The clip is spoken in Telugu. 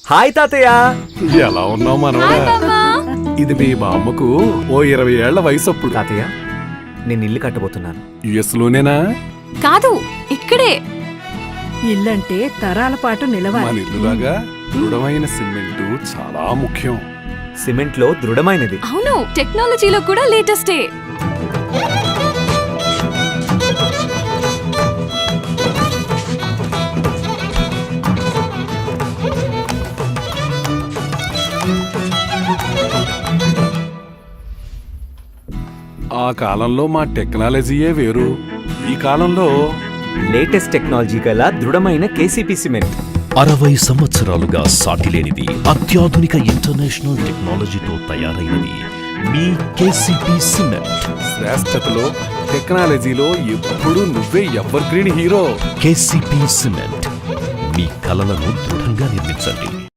హాయ్ తాతయ్య. ఎలా ఉన్నావు మనవడా? ఇది మీ బామ్మకు ఓ 20 ఏళ్ల వయసు అప్పుడు. తాతయ్య, నేను ఇల్లు కట్టబోతున్నాను. యుఎస్ లోనేనా? కాదు, ఇక్కడే. ఇల్లంటే తరాల పాటు మన నిలవాలి. ఇల్లులాగా దృఢమైన సిమెంటు చాలా ముఖ్యం. సిమెంట్ లో దృఢమైనది. అవును, టెక్నాలజీలో కూడా లేటెస్టే. ఆ కాలంలో మా టెక్నాలజీయే వేరు. ఈ కాలంలో లేటెస్ట్ టెక్నాలజీ గల దృఢమైన కేసీపీ సిమెంట్. 60 సంవత్సరాలుగా సాటిలేనిది, అత్యాధునిక ఇంటర్నేషనల్ టెక్నాలజీతో తయారైనది మీ కేసీపీ సిమెంట్. శ్రేష్టతలో టెక్నాలజీలో ఎప్పుడు నువ్వే evergreen hero. KCP cement, మీ కలలను దృఢంగా నిర్మించండి.